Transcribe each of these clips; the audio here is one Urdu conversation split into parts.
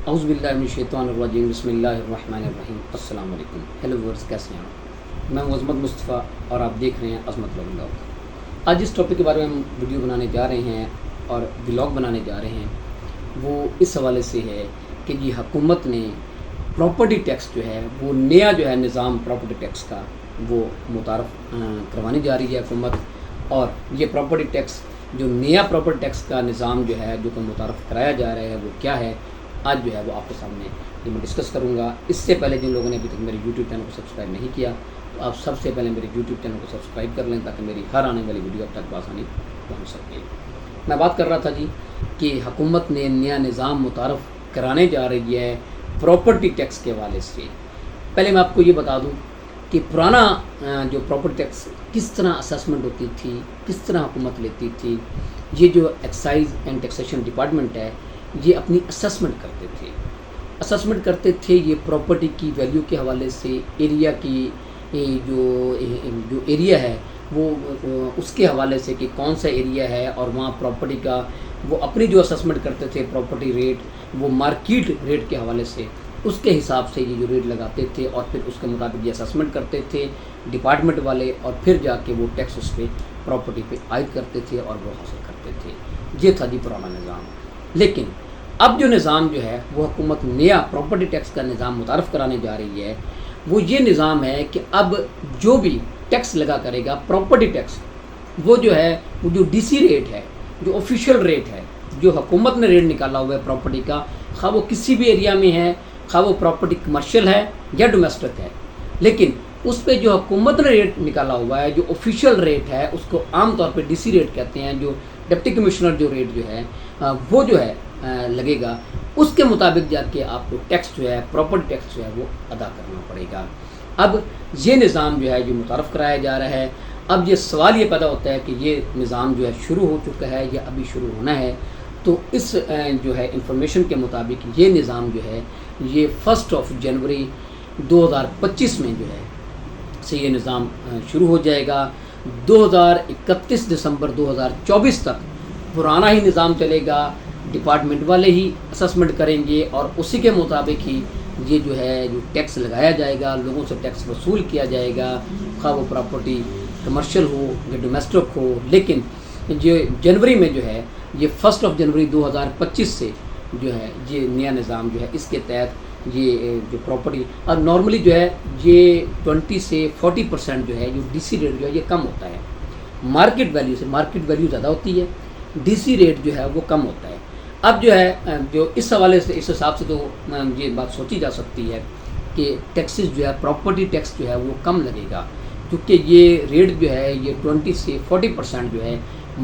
اعوذ باللہ من الشیطان الرجیم، بسم اللہ الرحمن الرحیم۔ السلام علیکم، ہیلو ورز، کیسے ہیں آپ؟ میں ہوں عظمت مصطفیٰ اور آپ دیکھ رہے ہیں عظمت ولاگ۔ آج جس ٹاپک کے بارے میں ہم ویڈیو بنانے جا رہے ہیں اور ولاگ بنانے جا رہے ہیں وہ اس حوالے سے ہے کہ جی حکومت نے پراپرٹی ٹیکس جو ہے وہ نیا جو ہے نظام پراپرٹی ٹیکس کا وہ متعارف کروانے جا رہی ہے حکومت، اور یہ پراپرٹی ٹیکس جو نیا پراپرٹی ٹیکس کا نظام جو ہے جو کہ متعارف کرایا جا رہا ہے وہ کیا ہے، آج جو ہے وہ آپ کے سامنے یہ میں ڈسکس کروں گا۔ اس سے پہلے جن لوگوں نے ابھی تک میرے یوٹیوب چینل کو سبسکرائب نہیں کیا تو آپ سب سے پہلے میرے یوٹیوب چینل کو سبسکرائب کر لیں تاکہ میری ہر آنے والی ویڈیو اب تک بآسانی پہنچ سکے۔ میں بات کر رہا تھا جی کہ حکومت نے نیا نظام متعارف کرانے جا رہی ہے پراپرٹی ٹیکس کے حوالے سے۔ پہلے میں آپ کو یہ بتا دوں کہ پرانا جو پراپرٹی ٹیکس کس طرح اسیسمنٹ ہوتی تھی، کس طرح حکومت لیتی تھی۔ یہ جو ایکسائز اینڈ ٹیکسیشن ڈپارٹمنٹ ہے یہ اپنی اسسمنٹ کرتے تھے یہ پراپرٹی کی ویلیو کے حوالے سے، ایریا کی جو ایریا ہے وہ اس کے حوالے سے کہ کون سا ایریا ہے، اور وہاں پراپرٹی کا وہ اپنی جو اسسمنٹ کرتے تھے پراپرٹی ریٹ وہ مارکیٹ ریٹ کے حوالے سے، اس کے حساب سے یہ جو ریٹ لگاتے تھے اور پھر اس کے مطابق یہ اسسمنٹ کرتے تھے ڈپارٹمنٹ والے، اور پھر جا کے وہ ٹیکس اس پہ پراپرٹی پہ عائد کرتے تھے اور وہ حاصل کرتے تھے۔ یہ تھا جی پرانا نظام۔ لیکن اب جو نظام جو ہے وہ حکومت نیا پراپرٹی ٹیکس کا نظام متعارف کرانے جا رہی ہے، وہ یہ نظام ہے کہ اب جو بھی ٹیکس لگا کرے گا پراپرٹی ٹیکس، وہ جو ہے وہ جو ڈی سی ریٹ ہے، جو آفیشیل ریٹ ہے، جو حکومت نے ریٹ نکالا ہوا ہے پراپرٹی کا، خواہ وہ کسی بھی ایریا میں ہے، خواہ وہ پراپرٹی کمرشل ہے یا ڈومیسٹک ہے، لیکن اس پہ جو حکومت نے ریٹ نکالا ہوا ہے جو آفیشیل ریٹ ہے اس کو عام طور پہ ڈی سی ریٹ کہتے ہیں، جو ڈپٹی کمشنر جو ریٹ جو ہے وہ جو ہے لگے گا، اس کے مطابق جا کے آپ کو ٹیکس جو ہے پراپرٹی ٹیکس جو ہے وہ ادا کرنا پڑے گا۔ اب یہ نظام جو ہے جو متعارف کرایا جا رہا ہے، اب یہ سوال یہ پیدا ہوتا ہے کہ یہ نظام جو ہے شروع ہو چکا ہے یا ابھی شروع ہونا ہے۔ تو اس جو ہے انفارمیشن کے مطابق یہ نظام جو ہے یہ 1 جنوری 2025 میں جو ہے سے یہ نظام شروع ہو جائے گا۔ 31 دسمبر 2024 تک پرانا ہی نظام چلے گا، ڈپارٹمنٹ والے ہی اسسمنٹ کریں گے اور اسی کے مطابق ہی یہ جو ہے جو ٹیکس لگایا جائے گا، لوگوں سے ٹیکس وصول کیا جائے گا، خواہ وہ پراپرٹی کمرشل ہو یا ڈومیسٹک ہو۔ لیکن جو جنوری میں جو ہے یہ 1 جنوری 2025 سے جو ہے یہ نیا نظام جو ہے اس کے تحت یہ جو پراپرٹی اور نارملی جو ہے یہ 20 سے 40% جو ہے جو ڈی سی ریٹ جو ہے یہ کم ہوتا ہے مارکیٹ ویلیو سے، مارکیٹ ویلیو زیادہ ہوتی ہے، ڈی سی ریٹ جو ہے وہ کم ہوتا ہے۔ اب جو ہے جو اس حوالے سے اس حساب سے تو یہ بات سوچی جا سکتی ہے کہ ٹیکسز جو ہے پراپرٹی ٹیکس جو ہے وہ کم لگے گا، کیونکہ یہ ریٹ جو ہے یہ 20 سے 40% جو ہے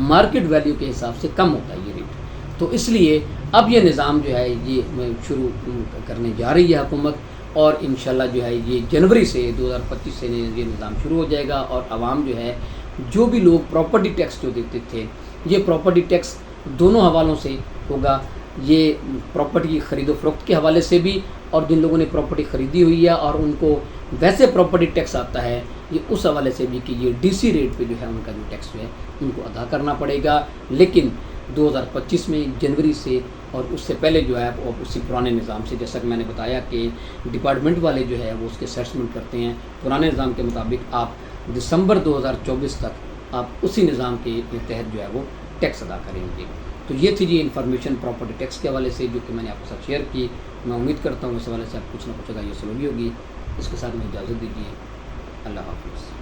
مارکیٹ ویلیو کے حساب سے کم ہوتا ہے یہ ریٹ۔ تو اس لیے اب یہ نظام جو ہے یہ شروع کرنے جا رہی ہے حکومت، اور انشاءاللہ جو ہے یہ جنوری سے 2025 سے یہ نظام شروع ہو جائے گا، اور عوام جو ہے جو بھی لوگ پراپرٹی ٹیکس جو دیتے تھے یہ پراپرٹی ٹیکس دونوں حوالوں سے ہوگا، یہ پراپرٹی کی خرید و فروخت کے حوالے سے بھی، اور جن لوگوں نے پراپرٹی خریدی ہوئی ہے اور ان کو ویسے پراپرٹی ٹیکس آتا ہے یہ اس حوالے سے بھی کہ یہ ڈی سی ریٹ پہ جو ہے ان کا جو ٹیکس جو ہے ان کو ادا کرنا پڑے گا۔ لیکن 2025 میں جنوری سے اور اس سے پہلے جو ہے اسی پرانے نظام سے، جیسا کہ میں نے بتایا کہ ڈپارٹمنٹ والے جو ہے وہ اس کے اسیسمنٹ کرتے ہیں، پرانے نظام کے مطابق آپ دسمبر 2024 تک آپ اسی نظام کے تحت جو ہے وہ ٹیکس ادا کریں گے۔ تو یہ تھی جی انفارمیشن پراپرٹی ٹیکس کے حوالے سے جو کہ میں نے آپ کے ساتھ شیئر کی۔ میں امید کرتا ہوں اس حوالے سے آپ کچھ نہ کچھ اگر یہ سنوگی ہوگی۔ اس کے ساتھ میں اجازت دیجیے، اللہ حافظ۔